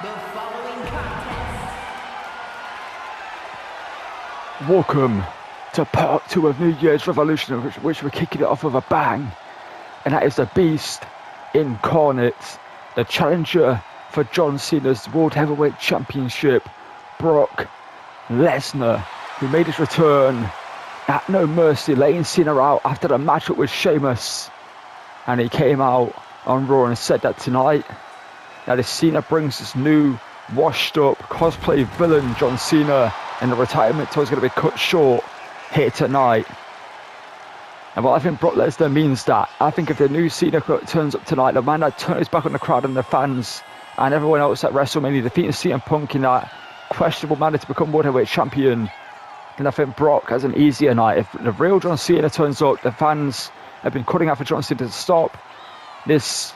The following contest. Welcome to part 2 of New Year's Revolution, which we're kicking it off with a bang. And that is the Beast Incarnate, the challenger for John Cena's World Heavyweight Championship, Brock Lesnar, who made his return at No Mercy, laying Cena out after the matchup with Sheamus. And he came out on Raw and said that tonight, that if Cena brings this new, washed-up cosplay villain John Cena, and the retirement tour is going to be cut short here tonight. And what I think Brock Lesnar means that. I think if the new Cena turns up tonight, the man that turns his back on the crowd and the fans and everyone else at WrestleMania, defeating CM Punk in that questionable manner to become World Heavyweight Champion, then I think Brock has an easier night. If the real John Cena turns up, the fans have been cutting out for John Cena to stop this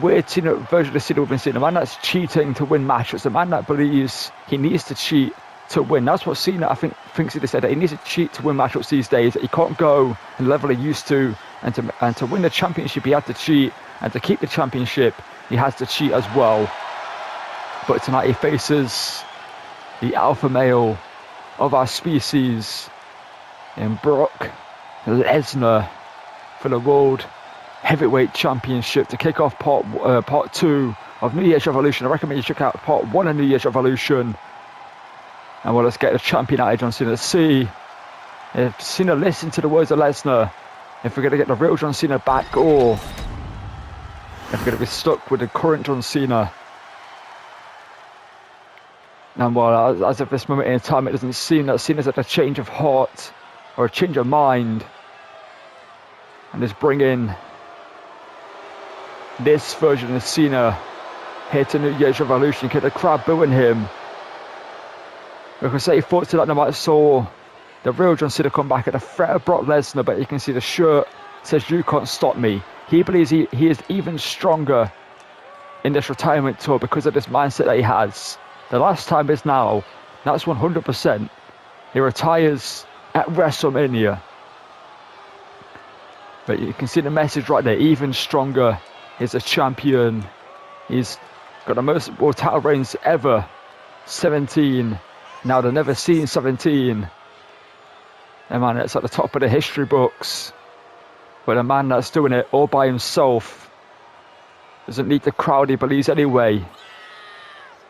weird Cena version of Cena we've been seeing. The man that's cheating to win matches, the man that believes he needs to cheat to win. That's what Cena, I think, thinks he said, that he needs to cheat to win matchups these days, that he can't go and level he used to, and to win the championship he had to cheat, and to keep the championship he has to cheat as well. But tonight he faces the alpha male of our species in Brock Lesnar for the World Heavyweight Championship. To kick off part 2 of New Year's Revolution, I recommend you check out part 1 of New Year's Revolution. And well, let's get the champion out of John Cena. Let's see if Cena listens to the words of Lesnar, if we're going to get the real John Cena back, or if we're going to be stuck with the current John Cena. And well, as of this moment in time, it doesn't seem that Cena's had a change of heart or a change of mind, and is bringing this version of Cena here to New Year's Revolution. Get the crowd booing him. We can say he thought tonight they might have saw the real John Cena come back at the threat of Brock Lesnar, but you can see the shirt says "You can't stop me." He believes he is even stronger in this retirement tour because of this mindset that he has. The last time is now. That's 100%. He retires at WrestleMania. But you can see the message right there. Even stronger. He's a champion. He's got the most world title reigns ever. 17. Now they've never seen 17. And man, it's at the top of the history books. But a man that's doing it all by himself doesn't need the crowd, he believes anyway.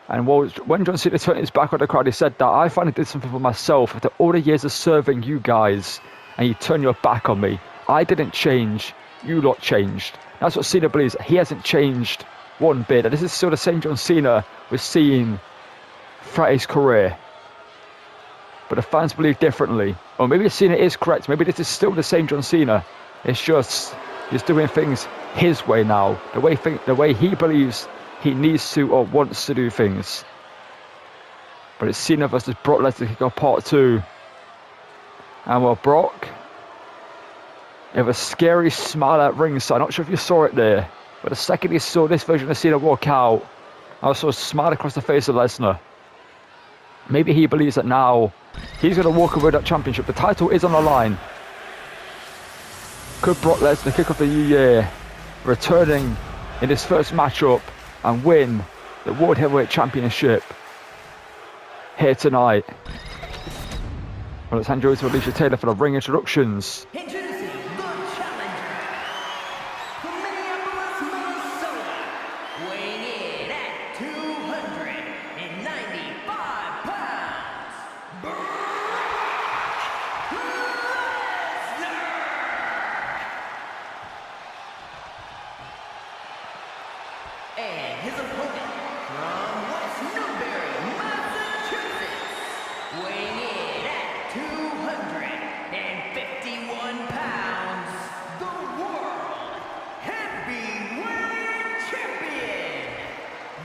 And when John Cena turned his back on the crowd, he said that I finally did something for myself after all the years of serving you guys, and you turn your back on me. I didn't change, you lot changed. That's what Cena believes. He hasn't changed one bit. And this is still the same John Cena we've seen throughout his career. But the fans believe differently. Or maybe Cena is correct. Maybe this is still the same John Cena. It's just he's doing things his way now. The way he believes he needs to or wants to do things. But it's Cena versus Brock Lesnar kick off part 2. And well, Brock, you have a scary smile at ringside. I'm not sure if you saw it there, but the second he saw this version of Cena walk out, I saw a smile across the face of Lesnar. Maybe he believes that now he's going to walk away with that championship. The title is on the line. Could Brock Lesnar kick off the new year, returning in his first matchup and win the World Heavyweight Championship here tonight? Well, let's hand you over to Alicia Taylor for the ring introductions. Introducing the challenger from Minneapolis, Minnesota, weighing in at 295 pounds, Brock Lesnar. And his opponent from West Newbury, Massachusetts, weighing in at 251 pounds, the World Heavyweight Champion,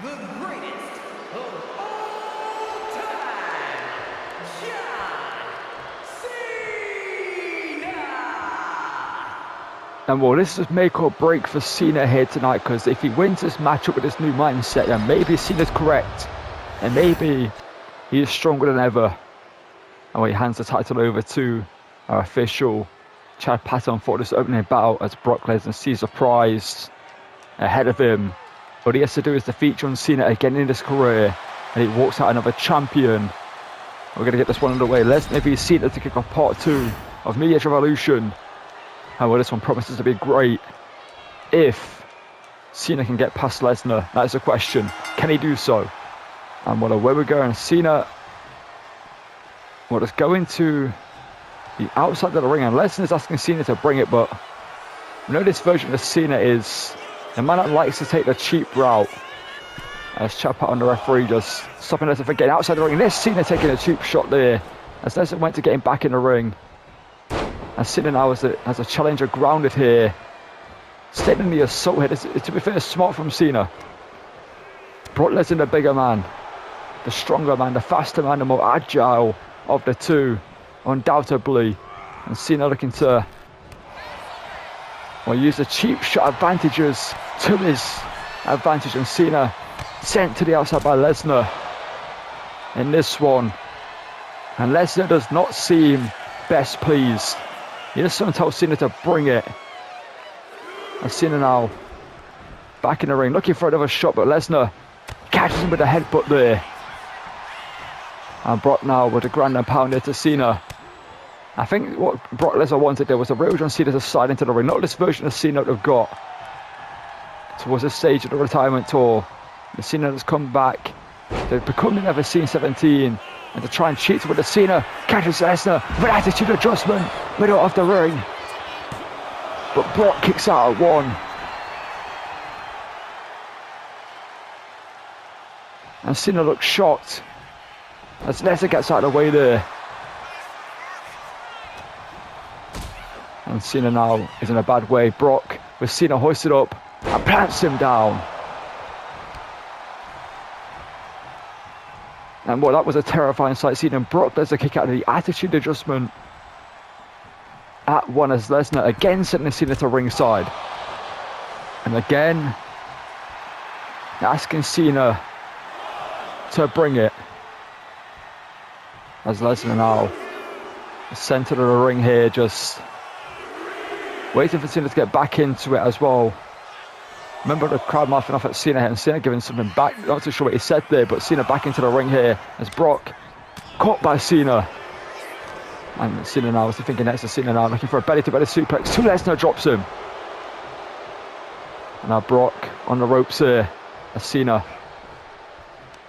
the greatest of all time, John Cena. And well, this is make or break for Cena here tonight, because if he wins this matchup with this new mindset, then maybe Cena's correct, and maybe he is stronger than ever. And he hands the title over to our official Chad Patton for this opening bout as Brock Lesnar sees a prize ahead of him All he has to do is defeat John Cena again in his career, and he walks out another champion. We're going to get this one underway. Lesnar v Cena to kick off part 2 of New Year's Revolution. And well, this one promises to be great. If Cena can get past Lesnar, that is the question. Can he do so? And well, away we go. And Cena, well, just going to the outside of the ring. And Lesnar's asking Cena to bring it, but you know this version of Cena is the man that likes to take the cheap route. As Chapa on the referee just stopping Lesnar from getting outside the ring. There's Cena taking a cheap shot there. As Lesnar went to get him back in the ring. And Cena now has a challenger grounded here. Staying in the assault here. To be fair, smart from Cena. Brock Lesnar, the bigger man. The stronger man, the faster man, the more agile of the two. Undoubtedly. And Cena looking to use the cheap shot advantages to his advantage. And Cena sent to the outside by Lesnar in this one. And Lesnar does not seem best pleased. He just tells Cena to bring it. And Cena now back in the ring looking for another shot, but Lesnar catches him with a headbutt there. And Brock now with a grand and pounder to Cena. I think what Brock Lesnar wanted there was a real John Cena to slide into the ring, not this version of Cena that they've got towards this stage of the retirement tour. The Cena has come back. They've become the Never Seen 17. And to try and cheat with the Cena catches Lesnar with attitude adjustment, middle of the ring. But Brock kicks out at 1. And Cena looks shocked as Lesnar gets out of the way there. And Cena now is in a bad way. Brock with Cena hoisted up and plants him down. And well, that was a terrifying sight. Seeing Brock Lesnar kick out of the attitude adjustment at 1 as Lesnar again sending Cena to ringside. And again asking Cena to bring it. As Lesnar now centered of the ring here, just waiting for Cena to get back into it as well. Remember the crowd laughing off at Cena here, and Cena giving something back. Not too sure what he said there, but Cena back into the ring here as Brock caught by Cena. And Cena now is thinking next to Cena now, looking for a belly-to-belly suplex. Lesnar drops him. And now Brock on the ropes here as Cena.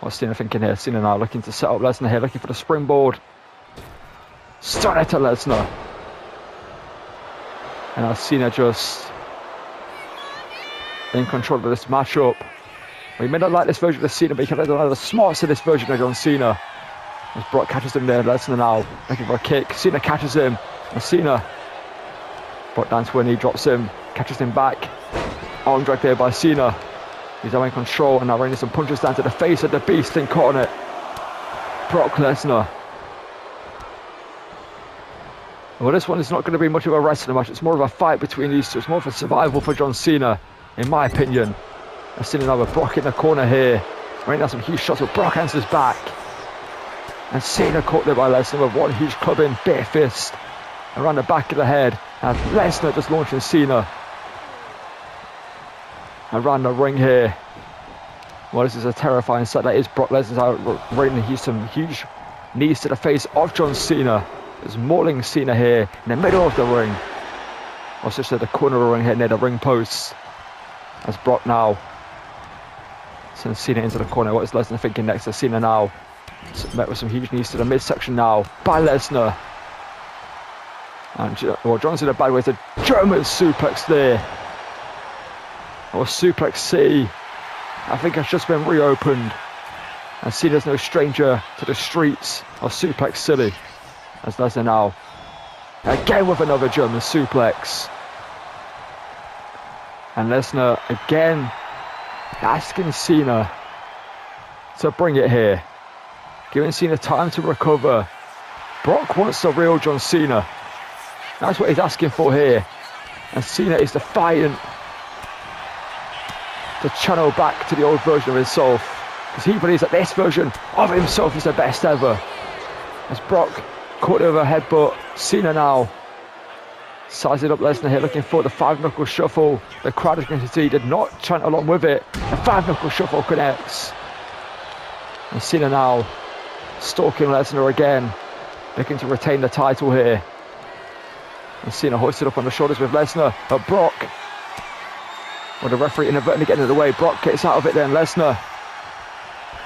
What's Cena thinking here? Cena now looking to set up Lesnar here, looking for the springboard. Stunner to Lesnar. And now Cena just in control of this matchup. We may not like this version of Cena, but you can let the smarts to this version of John Cena. As Brock catches him there, Lesnar now looking for a kick. Cena catches him, and Cena brought down to a knee, drops him, catches him back. Arm drag there by Cena. He's now in control, and now raining some punches down to the face of the Beast incarnate, Brock Lesnar. Well, this one is not going to be much of a wrestling match. It's more of a fight between these two. It's more of a survival for John Cena, in my opinion. I've seen another Brock in the corner here. Right now, some huge shots, but Brock answers back. And Cena caught there by Lesnar with one huge clubbing bare fist around the back of the head. And Lesnar just launching Cena around the ring here. Well, this is a terrifying sight. That is Brock Lesnar out raining some huge knees to the face of John Cena. There's mauling Cena here in the middle of the ring. Or just at the corner of the ring here near the ring posts. As Brock now sends Cena into the corner. What is Lesnar thinking next to Cena now? Met with some huge knees to the midsection now by Lesnar. And well, John's in a bad way. It's a German suplex there. Or suplex C. I think it's just been reopened. And Cena's no stranger to the streets of Suplex City. As Lesnar now again with another German suplex. And Lesnar again asking Cena to bring it here. Giving Cena time to recover. Brock wants the real John Cena. That's what he's asking for here. And Cena is defiant to channel back to the old version of himself. Because he believes that this version of himself is the best ever. As Brock caught over a headbutt. Cena now Sizing up Lesnar here, looking for the 5-knuckle shuffle. The crowd, as you can see, did not chant along with it. The 5-knuckle shuffle connects. And Cena now stalking Lesnar again, looking to retain the title here. And Cena hoisted up on the shoulders with Lesnar, but Brock, well, the referee inadvertently getting in the way. Brock gets out of it then. Lesnar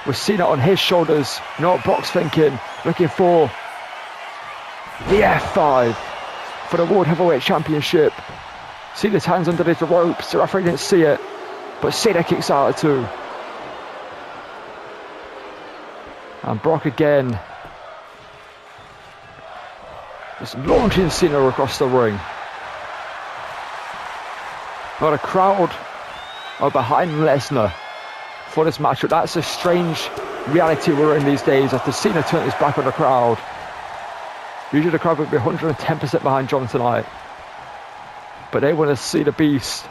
with Cena on his shoulders. You know what Brock's thinking? Looking for the F5 for the World Heavyweight Championship. Cena's hands underneath the ropes. The referee didn't see it, but Cena kicks out at 2. And Brock again, just launching Cena across the ring. Now the crowd are behind Lesnar for this matchup. That's a strange reality we're in these days after Cena turned his back on the crowd. Usually the crowd would be 110% behind John tonight. But they want to see the Beast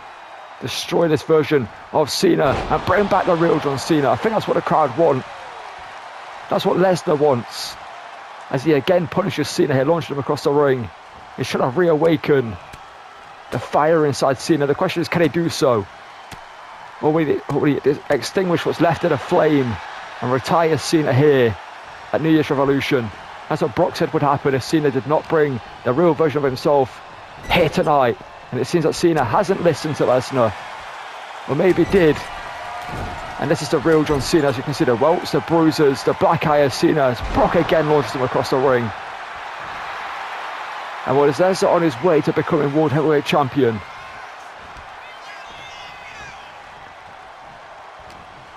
destroy this version of Cena and bring back the real John Cena. I think that's what the crowd want. That's what Lesnar wants. As he again punishes Cena here, launching him across the ring. He's trying to reawaken the fire inside Cena. The question is, can he do so? Or will he extinguish what's left of the flame and retire Cena here at New Year's Revolution? That's what Brock said would happen if Cena did not bring the real version of himself here tonight. And it seems that Cena hasn't listened to Lesnar. Or maybe did. And this is the real John Cena, as you can see, the welts, the bruises, the black eye of Cena, as Brock again launches him across the ring. And well, is Lesnar on his way to becoming World Heavyweight Champion?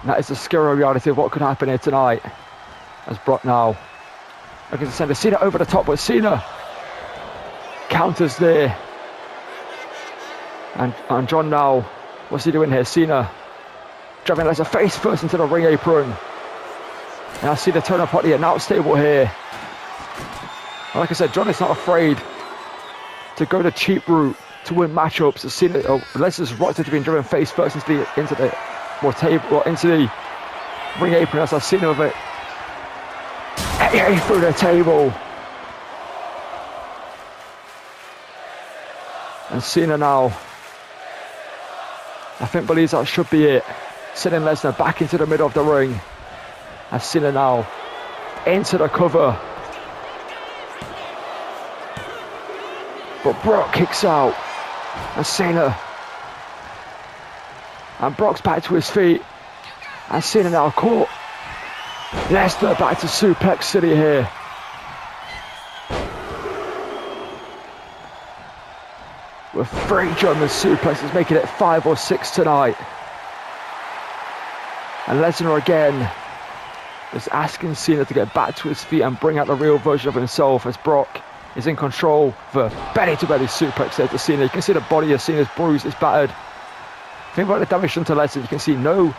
And that is the scary reality of what could happen here tonight. As Brock now looking to send Cena over the top, but Cena counters there. And John now, what's he doing here? Cena driving Lesnar face first into the ring apron. And I see the turn up on the announce table here. And like I said, John is not afraid to go the cheap route to win matchups. As Cena, Lesnar's right to being driven face first into the ring apron. As I've seen of it. Through the table. And Cena now, I think, believes that should be it. Sending Lesnar back into the middle of the ring. And Cena now into the cover. But Brock kicks out. And Cena. And Brock's back to his feet. And Cena now caught. Lesnar back to Suplex City here. With 3 German suplexes, making it 5 or 6 tonight. And Lesnar again is asking Cena to get back to his feet and bring out the real version of himself, as Brock is in control for belly-to-belly suplex there to Cena. You can see the body of Cena's bruised, it's battered. Think about the damage done to Lesnar. You can see no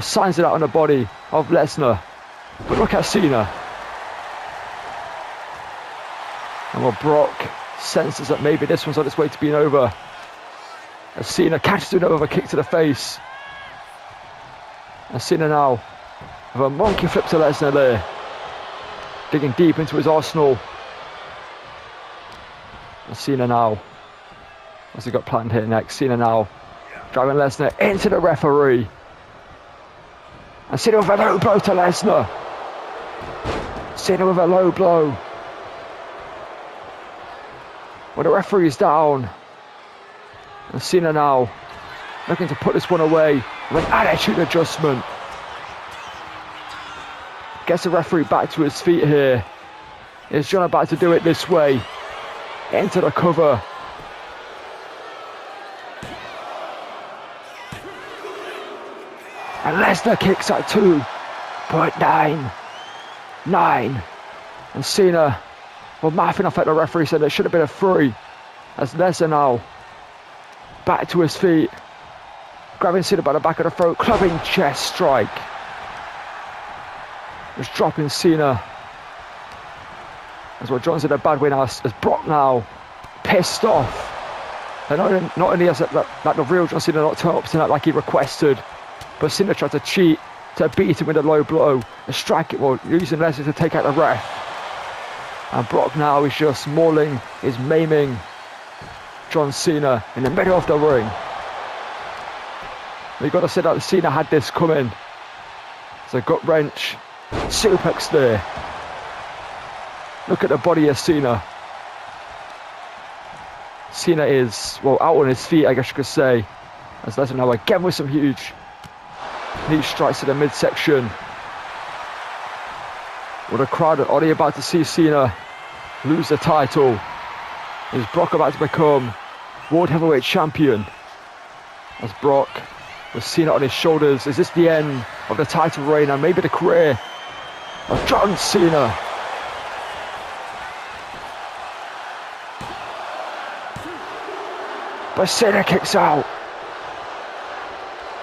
signs of that on the body of Lesnar. But look at Cena. And well, Brock senses that maybe this one's on its way to being over. As Cena catches another kick to the face. And Cena now with a monkey flip to Lesnar there. Digging deep into his arsenal. And Cena now, what's he got planned here next? Cena now driving Lesnar into the referee. And Cena with a low blow to Lesnar. Cena with a low blow. Well, the referee is down. And Cena now looking to put this one away with an attitude adjustment. Gets the referee back to his feet here. Is John about to do it this way? Into the cover. And Lesnar kicks at 2.9. 9. And Cena, well, mouthing off at the referee, said it should have been a 3. As Lesnar now back to his feet. Grabbing Cena by the back of the throat, clubbing chest strike. Just dropping Cena. As well, John's in a bad way now, as Brock now pissed off. And not only has that the real John Cena not turned up tonight like he requested, but Cena tried to cheat to beat him with a low blow, a strike it, well, using Lesnar to take out the ref. And Brock now is just mauling, is maiming John Cena in the middle of the ring. You've got to say that Cena had this coming. It's a gut wrench. Suplex there. Look at the body of Cena. Cena is, well, out on his feet, I guess you could say. As Lesnar now again with some huge knee strikes to the midsection. With a crowd already about to see Cena lose the title. Is Brock about to become World Heavyweight Champion? As Brock with Cena on his shoulders. Is this the end of the title reign and maybe the career of John Cena? But Cena kicks out.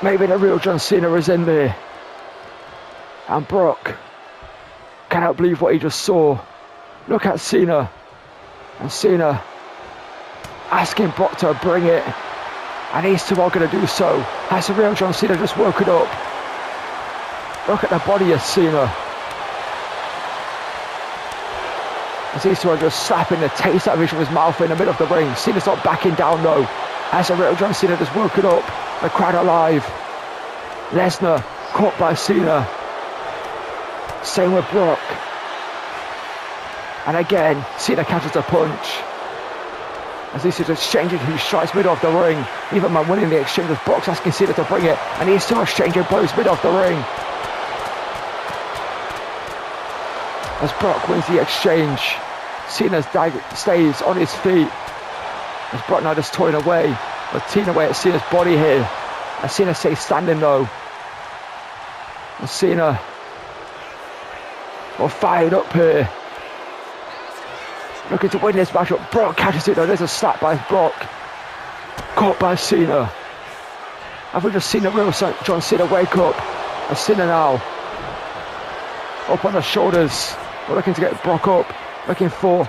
Maybe the real John Cena is in there. And Brock cannot believe what he just saw. Look at Cena. And Cena asking Brock to bring it. And these two are going to do so. Has the real John Cena just woken up? Look at the body of Cena. As these two are just slapping the taste out of his mouth in the middle of the ring. Cena's not backing down though. As the real John Cena just woken up. The crowd alive. Lesnar caught by Cena. Same with Brock. And again, Cena catches a punch. As these two exchanging who strikes middle of the ring. Even man winning the exchange as Brock's asking Cena to bring it. And he's still exchanging blows middle of the ring. As Brock wins the exchange, Cena stays on his feet. As Brock now just toying away, but teeing away at Cena's body here. As Cena stays standing though. And Cena all fired up here. Looking to win this matchup. Brock catches it though. There's a slap by Brock. Caught by Cena. Have we just seen the real John Cena wake up? And Cena now up on the shoulders. We're looking to get Brock up. Looking for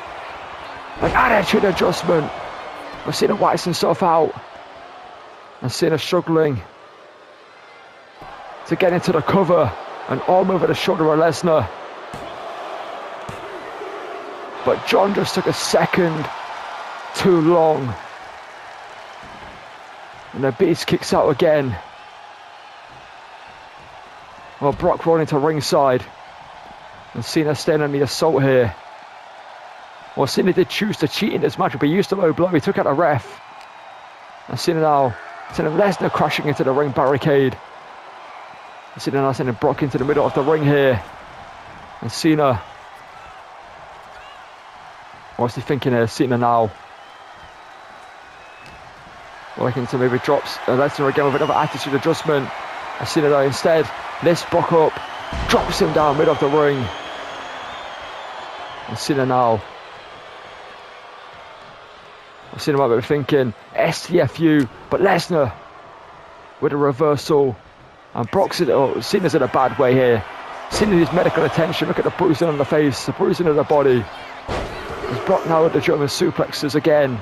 an attitude adjustment. We're Cena whites himself out. And Cena struggling to get into the cover. And arm over the shoulder of Lesnar. But John just took a second too long. And the Beast kicks out again. Well, Brock rolling to ringside. And Cena staying on the assault here. Well, Cena did choose to cheat in this match, but he used a low blow. He took out a ref. And Cena now sending Lesnar crashing into the ring barricade. And Cena now sending Brock into the middle of the ring here. And Cena, what's he thinking here? Cena now looking to maybe drops Lesnar again with another attitude adjustment. And Cena though instead lifts Brock up, drops him down middle of the ring. And Cena now, Cena might be thinking STFU, but Lesnar with a reversal. And Brock's Cena's in a bad way here. Cena needs medical attention. Look at the bruising on the face, the bruising of the body. As Brock now with the German suplexes again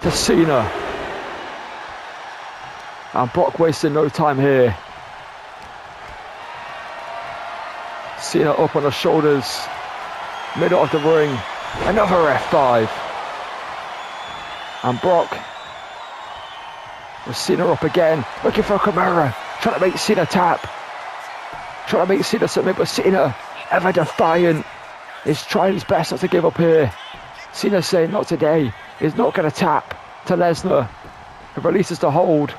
to Cena. And Brock wasting no time here. Cena up on the shoulders, middle of the ring, another F5. And Brock with Cena up again, looking for a Kimura, trying to make Cena tap, trying to make Cena submit, but Cena, ever defiant, is trying his best not to give up here. Cena saying not today, he's not going to tap to Lesnar. He releases the hold.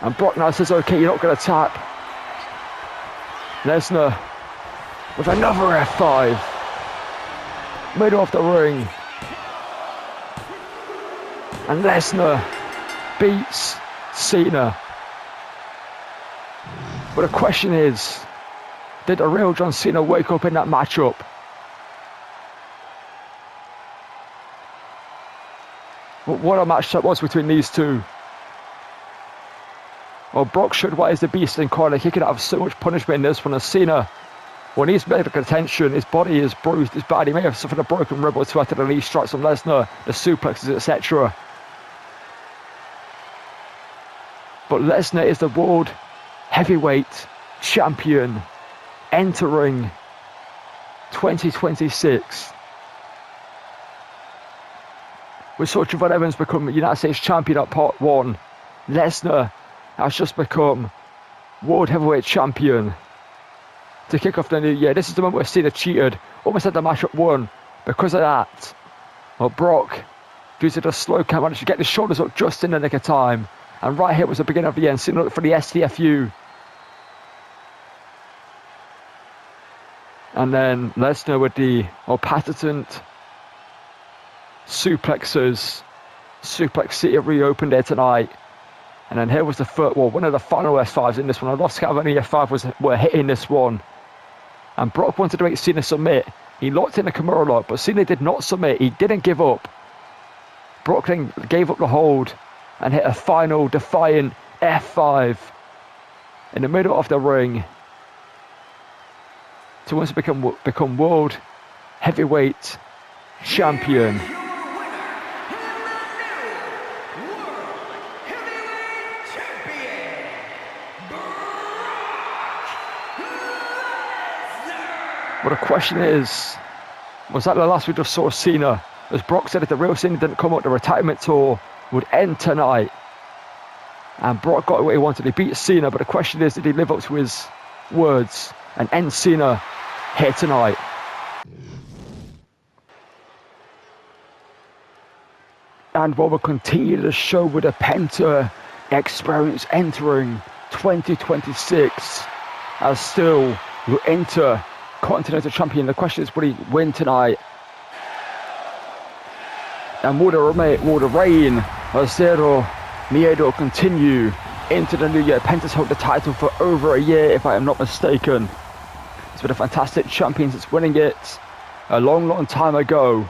And Brock now says, okay, you're not going to tap. Lesnar with another F5. Middle of the ring. And Lesnar beats Cena. But the question is, did the real John Cena wake up in that matchup? What a match that was between these two. Well, Brock showed why he's the beast incarnate. He could have so much punishment in this one. As Cena, when he's medical attention, his body is bruised, his body may have suffered a broken rib or two after the knee strikes from Lesnar, the suplexes, etc. But Lesnar is the world heavyweight champion entering 2026. We saw Javon Evans become United States champion at part 1. Lesnar has just become World Heavyweight Champion to kick off the new year. This is the moment where Cena cheated, almost had the matchup won. Because of that, well, Brock, due to the slow count, managed to get his shoulders up just in the nick of time. And right here was the beginning of the end. Cena looked for the STFU. And then Lesnar with the patent suplexes. Suplex City reopened there tonight. And then here was the third, one of the final S5s in this one. I lost count of how many F5 were hitting this one. And Brock wanted to make Cena submit. He locked in the Kimura lock, but Cena did not submit. He didn't give up. Brock then gave up the hold and hit a final defiant F5 in the middle of the ring to once become World Heavyweight Champion. But the question is, was that the last we just saw Cena? As Brock said, if the real Cena didn't come up, the retirement tour would end tonight. And Brock got what he wanted. He beat Cena, but the question is, did he live up to his words and end Cena here tonight? And while we continue the show with the Penta experience entering 2026, as still we enter Intercontinental champion. The question is, will he win tonight? And will the reign of Zero Miedo continue into the new year? Penta's held the title for over a year, if I am not mistaken. He's been a fantastic champion since winning it a long time ago.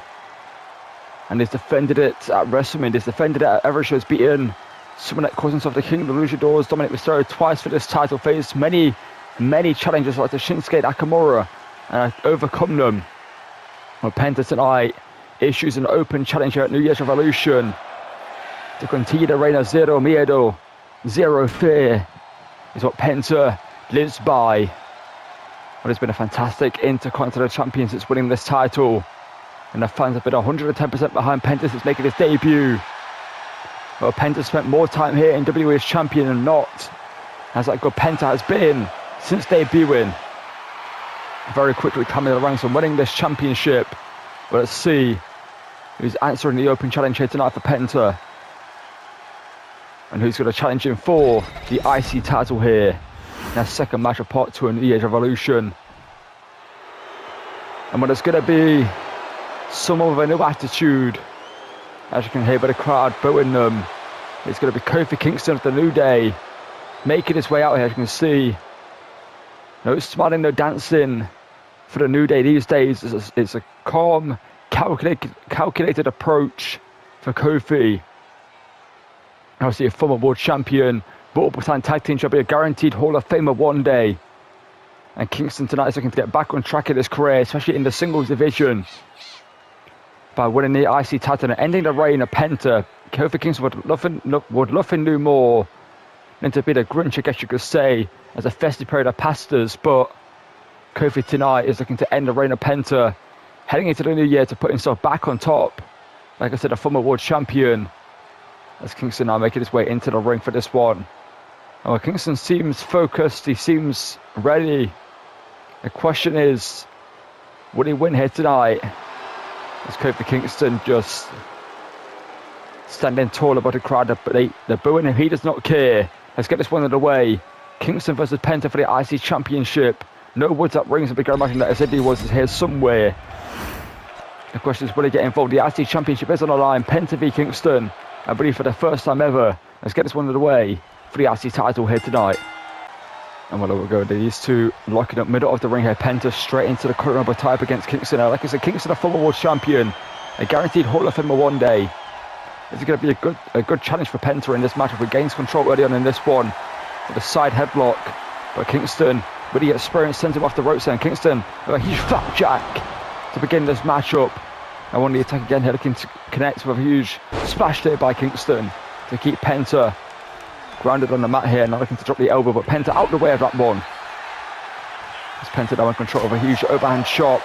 And he's defended it at WrestleMania, he's defended it at every show. He's beaten someone that calls himself the King of the Luchadors, Dominic Mysterio, twice for this title. Faced many challenges like the Shinsuke Nakamura and overcome them. Well, Penta tonight issues an open challenge here at New Year's Revolution to continue the reign of Zero Miedo. Zero fear is what Penta lives by. Well, he's been a fantastic Intercontinental champion since winning this title. And the fans have been 110% behind Penta since making his debut. Well, Penta spent more time here in WWE as champion than not, as that good Penta has been since debuting. Very quickly coming to the ranks and winning this championship. But let's see who's answering the open challenge here tonight for Penta. And who's going to challenge him for the IC title here in our second match of part 2 in New Year's Revolution. And when it's going to be someone with a new attitude, as you can hear by the crowd booing them, it's going to be Kofi Kingston of the New Day, making his way out here. As you can see, no smiling, no dancing for the New Day these days. It's a calm, calculated approach for Kofi. Obviously a former world champion, multiple-time tag team champion, a guaranteed Hall of Famer one day. And Kingston tonight is looking to get back on track in his career, especially in the singles division, by winning the IC title and ending the reign of Penta. Kofi Kingston would nothing do more than to be the Grinch, I guess you could say, as a festive period of pastas. But Kofi tonight is looking to end the reign of Penta, heading into the new year to put himself back on top. Like I said, a former world champion, as Kingston now making his way into the ring for this one. And well, Kingston seems focused, he seems ready. The question is, will he win here tonight? As Kofi Kingston just standing tall above the crowd, they're booing him, he does not care. Let's get this one underway. Kingston versus Penta for the IC Championship. No Woods up rings, a big imagine that SND was here somewhere. The question is, will he get involved? The IC Championship is on the line. Penta v Kingston, I believe for the first time ever. Let's get this one underway for the IC title here tonight. And well, we'll go. These two locking up middle of the ring here. Penta straight into the current number type against Kingston. Like I said, Kingston a former world champion, a guaranteed Hall of Famer one day. It's going to be a good challenge for Penta in this match if he gains control early on in this one with a side headlock. But Kingston, with the experience, sends him off the ropes there. And Kingston with a huge flapjack to begin this matchup. And on the attack again here, looking to connect with a huge splash there by Kingston to keep Penta grounded on the mat here, not looking to drop the elbow, but Penta out the way of that one. As Penta now in control of a huge overhand chop.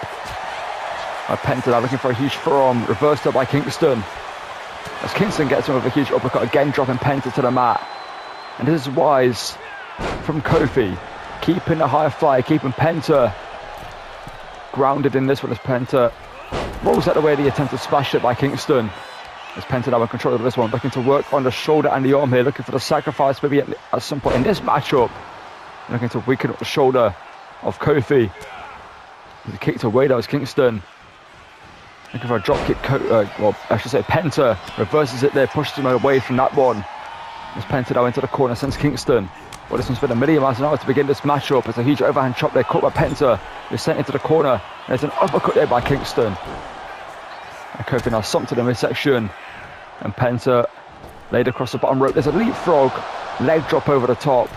Penta now looking for a huge forearm, reversed by Kingston. As Kingston gets him with a huge uppercut, again dropping Penta to the mat. And this is wise from Kofi, keeping a high fly, keeping Penta grounded in this one as Penta rolls out the way the attempted smash it by Kingston. As Penta now in control of this one, looking to work on the shoulder and the arm here, looking for the sacrifice maybe at some point in this matchup. Looking to weaken up the shoulder of Kofi. He kicked away, that was Kingston. Looking for a drop kick, well, I should say Penta reverses it there, pushes him away from that one. As Penta now into the corner, sends Kingston. Well, this one's been a million miles an hour to begin this matchup. It's a huge overhand chop there, caught by Penta. He's sent into the corner. There's an uppercut there by Kingston. And Kofi now slumped to the midsection. And Penta laid across the bottom rope. There's a leapfrog, leg drop over the top.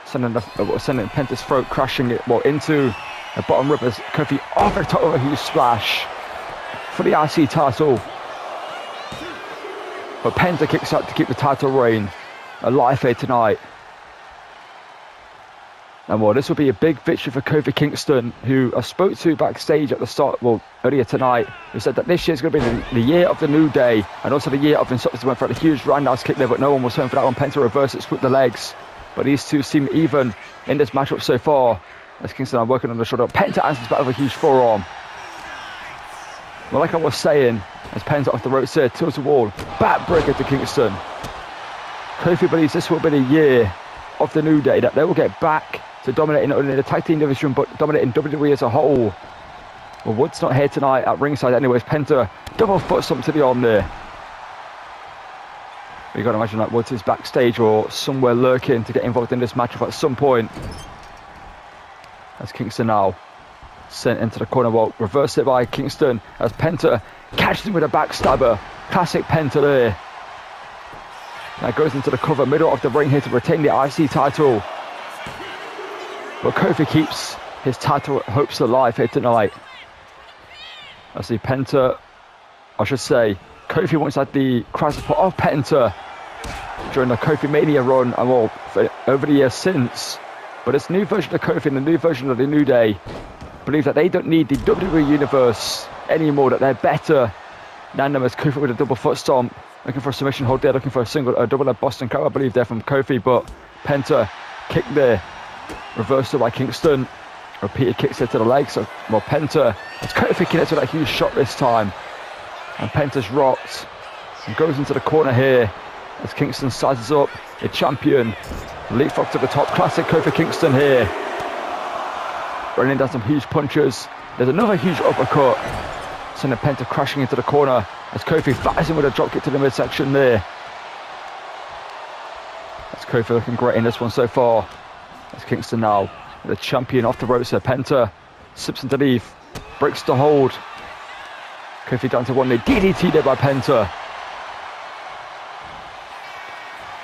Sending Penta's throat crashing it, well, into the bottom rope as Kofi off the top of a huge splash for the IC title. But Penta kicks out to keep the title reign alive here tonight. And well, this will be a big victory for Kofi Kingston, who I spoke to backstage at the start, well, earlier tonight, who said that this year is going to be the year of the New Day, and also the year of Instructors. Went for a huge roundhouse kick there, but no one was home for that one. Penta reversed it, swooped the legs. But these two seem even in this matchup so far, as Kingston are working on the shoulder. Penta answers back with a huge forearm. Well, like I was saying, as Penta off the ropes there, tilts the wall, backbreaker to Kingston. Kofi believes this will be the year of the New Day, that they will get back to dominating not only the tag team division, but dominating WWE as a whole. Well, Wood's not here tonight at ringside anyways. Penta double foot stomp to the arm there. You got to imagine that Woods is backstage or somewhere lurking to get involved in this matchup at some point. As Kingston now sent into the corner, well, reversed it by Kingston as Penta catches him with a backstabber. Classic Penta there. Now goes into the cover, middle of the ring here to retain the IC title. But Kofi keeps his title hopes alive here tonight. I see Penta, I should say, Kofi once had the crowd support of Penta during the Kofi Mania run, and well, over the years since. But this new version of Kofi and the new version of the New Day believe that they don't need the WWE Universe anymore, that they're better than them, as Kofi with a double foot stomp, looking for a submission hold there, looking for a double Boston Crab, I believe, there from Kofi, but Penta kick there, reversal by Kingston, repeated kicks there to the legs, so well, Penta, as Kofi connects with that huge shot this time, and Penta's rocked, and goes into the corner here, as Kingston sizes up the champion, leapfrog to the top, classic Kofi Kingston here, running down some huge punches. There's another huge uppercut, sending Penta crashing into the corner, as Kofi fires him with a dropkick to the midsection there. That's Kofi looking great in this one so far, as Kingston now, the champion off the ropes here. Penta slips underneath, breaks the hold. Kofi down to one knee, DDT there by Penta.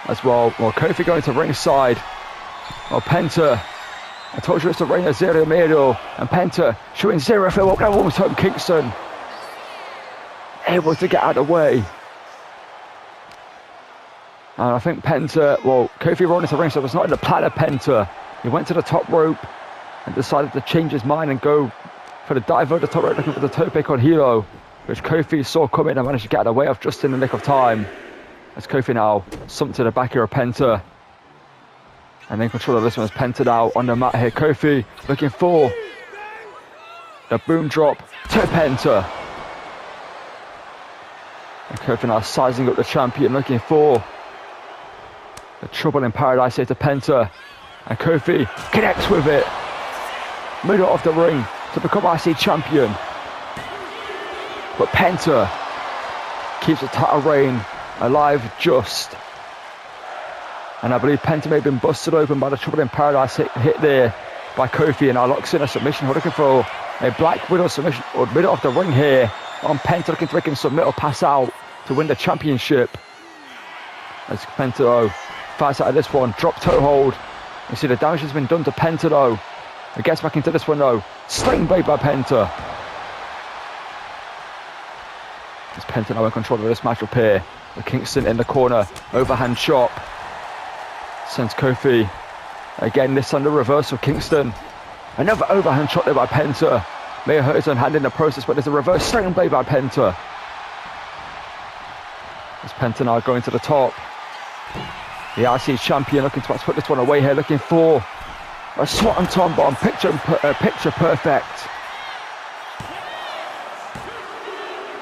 As well, Kofi going to ringside. Well, Penta, I told you it's the reign of Zero Miedo, and Penta showing zero fear. Well, that one was home. Kingston able to get out of the way. And I think Penta, well, Kofi running to ringside was not in the plan of Penta. He went to the top rope and decided to change his mind and go for the dive over the top rope, looking for the toe pick on Hilo, which Kofi saw coming and managed to get out of the way of just in the nick of time. As Kofi now slumped to the back here of Penta. And in control of this one is Penta now on the mat here. Kofi looking for the boom drop to Penta. And Kofi now sizing up the champion, looking for the trouble in paradise here to Penta. And Kofi connects with it. Middle of the ring to become IC champion. But Penta keeps the title reign alive just. And I believe Penta may have been busted open by the trouble in paradise hit there by Kofi, and now locks in a submission. We're looking for a Black Widow submission or middle of the ring here on Penta, looking to make him submit or pass out to win the championship. As Penta fights out of this one, drop toe hold. You see the damage has been done to Penta though. He gets back into this one though. Sling blade by Penta. As Penta now in control of this matchup here. With Kingston in the corner, overhand chop. Sends Kofi. Again, this on the reverse of Kingston. Another overhand shot there by Penta. May have hurt his own hand in the process, but there's a reverse sling blade by Penta. As Penta now going to the top. The IC champion looking to put this one away here, looking for a swanton tomb bomb, picture perfect.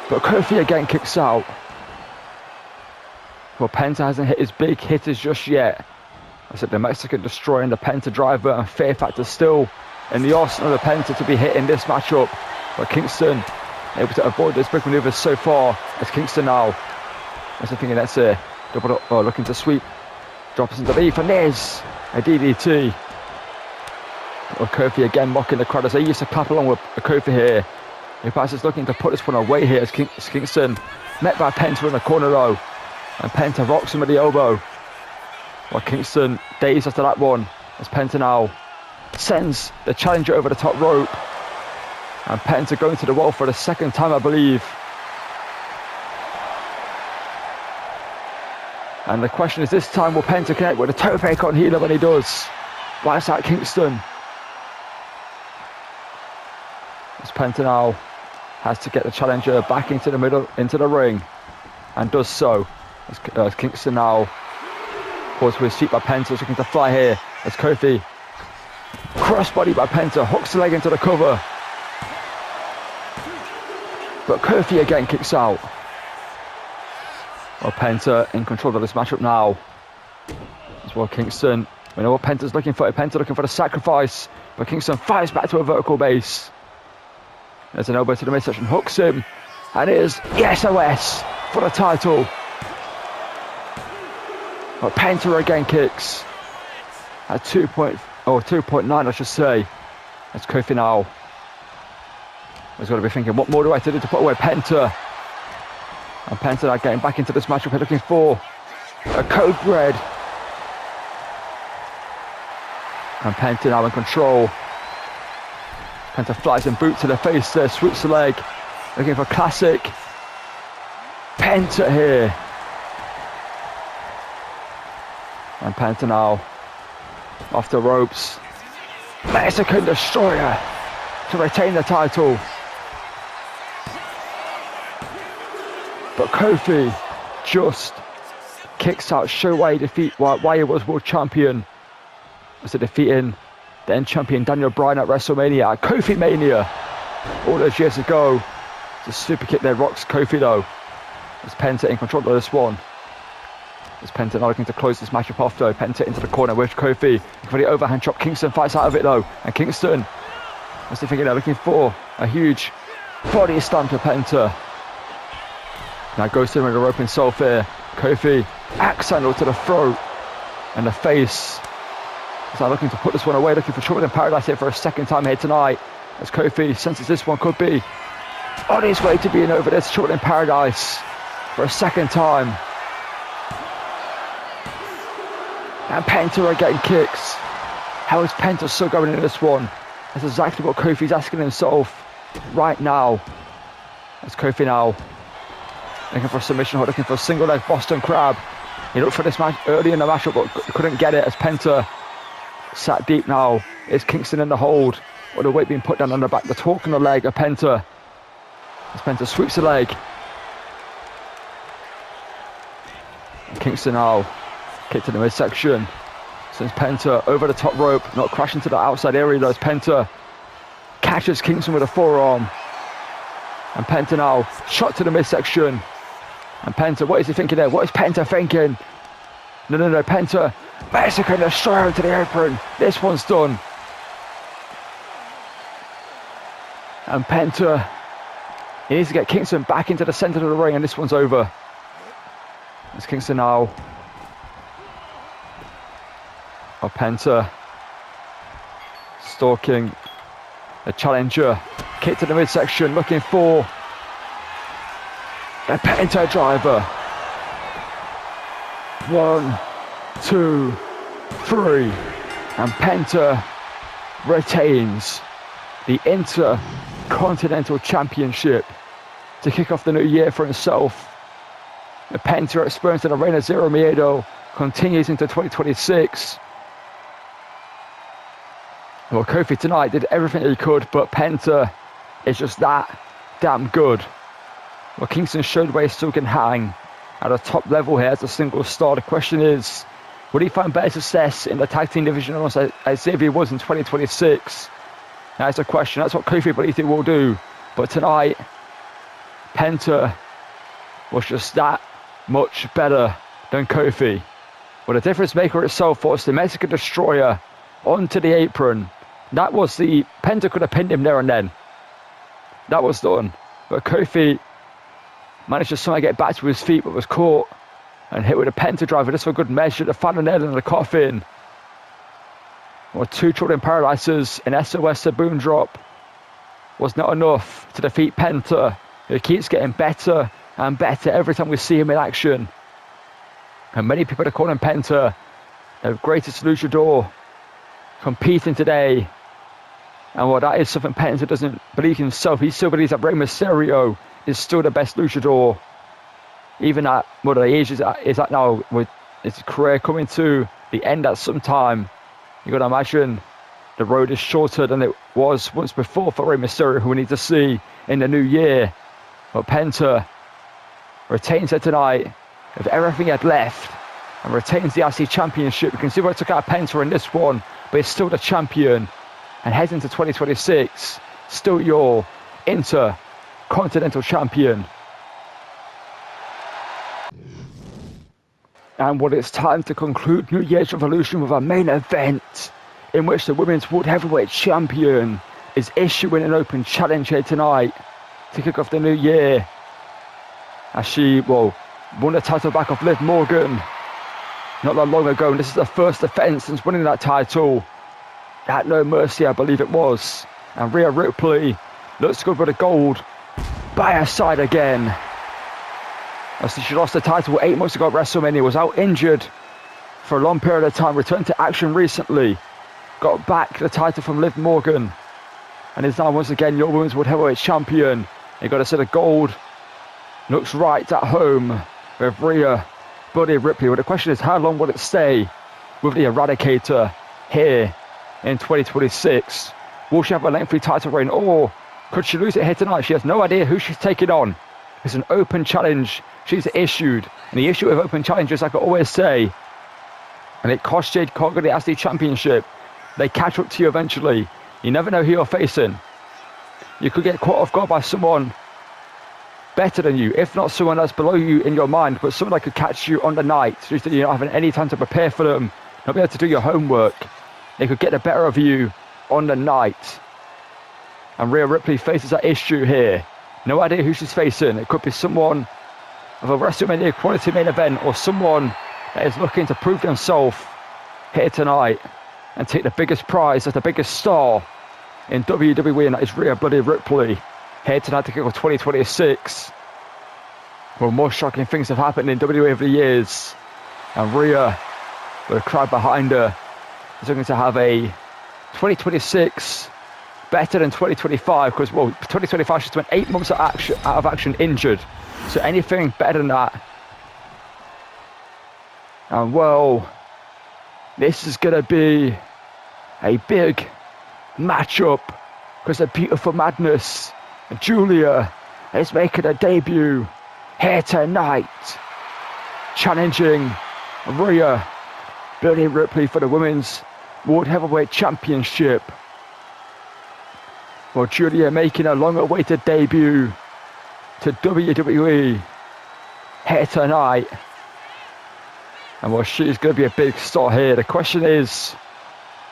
But Kofi again kicks out. Well, Penta hasn't hit his big hitters just yet. I said the Mexican destroying the Penta driver, and Fear Factor still in the arsenal of the Penta to be hit in this matchup. But Kingston able to avoid those big maneuvers so far. As Kingston now, as I'm thinking that's a double up, looking to sweep. Drops into the knee for Niz. A DDT. Well, Kofi again mocking the crowd as they used to clap along with Kofi here. He passes looking to put this one away here as Kingston met by Penta in the corner though. And Penta rocks him with the elbow. While Kingston dazed after that one as Penta now sends the challenger over the top rope. And Penta going to the wall for the second time, I believe. And the question is, this time will Penta connect with a toe fake on Healer? When he does, why's that Kingston? As Penta now has to get the challenger back into the middle, into the ring, and does so. As Kingston now pulls to his feet by Penta, looking to fly here. As Kofi, crossbody by Penta, hooks the leg into the cover. But Kofi again kicks out. Well, Penta in control of this matchup now. As well, Kingston, we know what Penta's looking for. Penta looking for the sacrifice, but Kingston fires back to a vertical base. There's an elbow to the midsection, hooks him, and it is the SOS for the title. But Penta again kicks at 2.9, I should say. That's Kofi now. He's got to be thinking, what more do I have to do to put away Penta? And Penta now getting back into this matchup, looking for a code red. And Penta now in control. Penta flies and boot to the face there, swoops the leg, looking for classic. Penta here. And Penta now off the ropes. Mexican Destroyer to retain the title. But Kofi just kicks out, show why he was world champion. After defeating then champion Daniel Bryan at WrestleMania, at Kofi Mania, all those years ago. The super kick there rocks Kofi though. As Penta in control of this one. As Penta now looking to close this matchup off though. Penta into the corner with Kofi. For the overhand chop. Kingston fights out of it though. And Kingston, as they thinking they're looking for a huge body slam to Penta. Now goes to him with a rope himself here. Kofi, axe handle to the throat and the face. He's now looking to put this one away, looking for trouble in paradise here for a second time here tonight. As Kofi senses this one could be on his way to being over this trouble in paradise for a second time. And Penta again kicks. How is Penta still going in this one? That's exactly what Kofi's asking himself right now. As Kofi now looking for a submission hold, looking for a single leg Boston Crab. He looked for this match early in the matchup but couldn't get it as Penta sat deep now. It's Kingston in the hold. With the weight being put down on the back, the torque on the leg of Penta. As Penta sweeps the leg. And Kingston now kick to the midsection. Sends Penta over the top rope, not crashing to the outside area though, as Penta catches Kingston with a forearm. And Penta now shot to the midsection. And Penta, what is he thinking there? What is Penta thinking? No, Penta, Mexican Destroyer into the apron. This one's done. And Penta, he needs to get Kingston back into the centre of the ring, and this one's over. As Kingston now, Penta stalking the challenger. Kick to the midsection, looking for a Penta driver. 1, 2, 3, and Penta retains the Intercontinental Championship to kick off the new year for himself. The Penta experience in the Reign of Zero Miedo continues into 2026. Well, Kofi tonight did everything he could, but Penta is just that damn good. Well, Kingston showed where he still can hang. at a top level here as a single star. The question is, will he find better success in the tag team division as Xavier was in 2026? That's the question. That's what Kofi believes he will do. But tonight, Penta was just that much better than Kofi. Well, the difference maker itself was the Mexican Destroyer onto the apron. That was Penta could have pinned him there and then. That was done. But Kofi managed to somehow get back to his feet, but was caught and hit with a Penta driver just for good measure. The final nail in the coffin. Well, 2 Children Paradises, an SOS, a boom drop was not enough to defeat Penta, who keeps getting better and better every time we see him in action. And many people are calling Penta the greatest luchador competing today. And well, that is something Penta doesn't believe himself. He still believes that Rey Mysterio is still the best luchador. Even at what the age is at now, with his career coming to the end at some time, you got to imagine the road is shorter than it was once before for Rey Mysterio, who we need to see in the new year. But Penta retains it tonight with everything he had left and retains the IC Championship. You can see what it took out of Penta in this one, but he's still the champion. And heads into 2026, still your Intercontinental Champion. And well, it's time to conclude New Year's Revolution with a main event in which the Women's World Heavyweight Champion is issuing an open challenge here tonight to kick off the new year. As she, won the title back off Liv Morgan not that long ago, and this is the first defense since winning that title at No Mercy, I believe it was. And Rhea Ripley looks good with the gold by her side again. As she lost the title 8 months ago at WrestleMania, was out injured for a long period of time, returned to action recently, got back the title from Liv Morgan, and is now once again your Women's World Heavyweight Champion. You got to see the gold looks right at home with Rhea Ripley. Well, the question is, how long will it stay with the Eradicator here in 2026? Will she have a lengthy title reign, or could she lose it here tonight? She has no idea who she's taking on. It's an open challenge she's issued, and the issue with open challenges, like I always say, and it cost Jade Cargill the IC Championship, they catch up to you eventually. You never know who you're facing. You could get caught off guard by someone better than you, if not someone that's below you in your mind, but someone that could catch you on the night, so that you're not having any time to prepare for them, not be able to do your homework. They could get the better of you on the night. And Rhea Ripley faces that issue here. No idea who she's facing. It could be someone of a WrestleMania quality main event, or someone that is looking to prove themselves here tonight and take the biggest prize as the biggest star in WWE, and that is Rhea Ripley here tonight to kick off 2026. Well, more shocking things have happened in WWE over the years, and Rhea, with a crowd behind her, is looking to have a 2026 better than 2025, because 2025 she spent 8 months out of action injured, so anything better than that. And well, this is gonna be a big matchup, because the beautiful madness Giulia is making a debut here tonight, challenging Rhea Ripley for the Women's World Heavyweight Championship. Well, Giulia making a long-awaited debut to WWE here tonight. And well, she's going to be a big star here. The question is,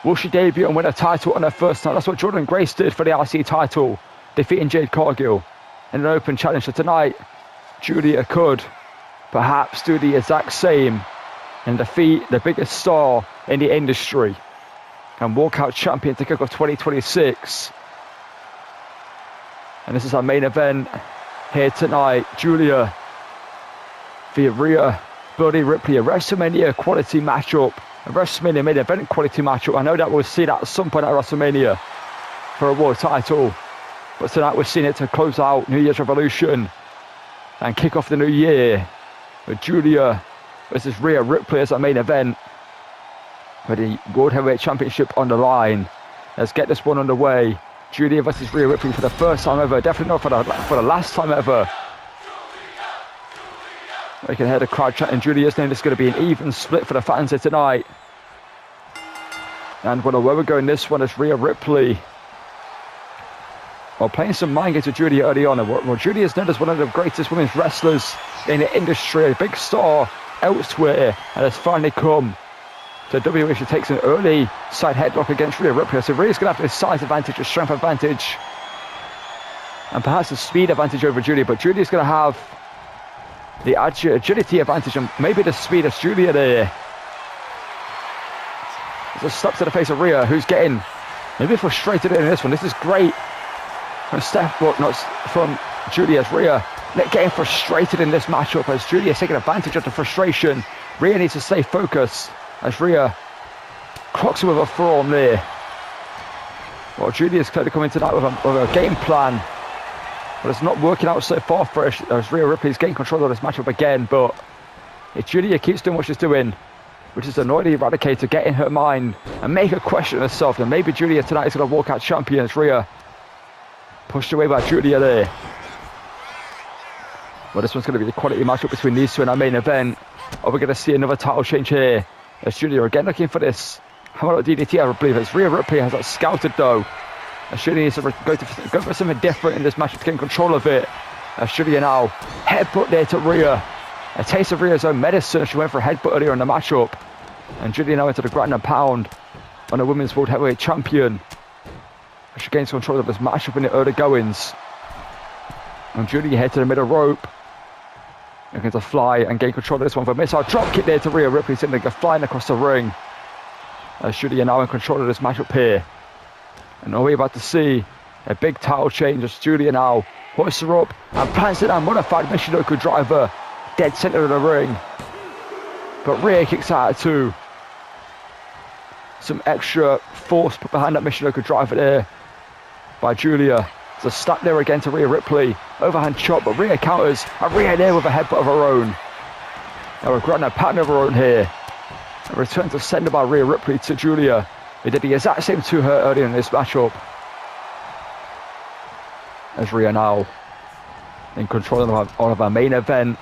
will she debut and win a title on her first night? That's what Jordan Grace did for the IC title, defeating Jade Cargill in an open challenge. So tonight, Giulia could perhaps do the exact same and defeat the biggest star in the industry and walk out champion to kick off 2026. And this is our main event here tonight. Giulia via Rhea Ripley, a WrestleMania quality matchup, a WrestleMania main event quality matchup. I know that we'll see that at some point at WrestleMania for a world title, but tonight we're seeing it to close out New Year's Revolution and kick off the new year with Giulia versus Rhea Ripley as our main event with the World Heavyweight Championship on the line. Let's get this one underway. Giulia versus Rhea Ripley for the first time ever, definitely not for the last time ever. We can hear the crowd chanting Giulia's name. This is going to be an even split for the fans here tonight. And where we're going this one is Rhea Ripley. Well, playing some mind games with Giulia early on. Well, Giulia is known as one of the greatest women's wrestlers in the industry, a big star elsewhere, and has finally come to WWE. She takes an early side headlock against Rhea Ripley. So Rhea's going to have the size advantage, a strength advantage, and perhaps a speed advantage over Giulia. But Giulia's going to have the agility advantage and maybe the speed of Giulia there. There's a slap to the face of Rhea, who's getting maybe frustrated in this one. This is great from from Giulia's Rhea. Getting frustrated in this matchup as Giulia's taking advantage of the frustration. Rhea needs to stay focused as Rhea clocks her with a forearm there. Well, Giulia's clearly coming tonight with a game plan, but it's not working out so far for her as Rhea Ripley's getting control of this matchup again. But if Giulia keeps doing what she's doing, which is annoy the Eradicator, get in her mind and make her question herself, then maybe Giulia tonight is going to walk out champion as Rhea pushed away by Giulia there. Well, this one's going to be the quality matchup between these two in our main event. Are we going to see another title change here? As Giulia again looking for this hammer DDT, I believe. As Rhea Ripley has that scouted though. As Giulia needs to go for something different in this matchup to gain control of it. As Giulia now headbutt there to Rhea. A taste of Rhea's own medicine. She went for a headbutt earlier in the matchup. And Giulia now into the ground and pound on the Women's World Heavyweight Champion. As she gains control of this matchup in the early goings. And Giulia head to the middle rope. Looking to fly and gain control of this one for a missile drop kick there to Rhea Ripley, sending her flying across the ring. As Giulia now in control of this matchup here. And are we about to see a big title change as Giulia now hoists her up and plants it down, modified Michinoku driver, dead center of the ring. But Rhea kicks out at two. Some extra force put behind that Michinoku driver there by Giulia. There's a slap there again to Rhea Ripley. Overhand chop, but Rhea counters. And Rhea there with a headbutt of her own. Now we're grabbing a pattern of her own here. A return to sender by Rhea Ripley to Giulia. They did the exact same to her earlier in this matchup. As Rhea now in control of our main event.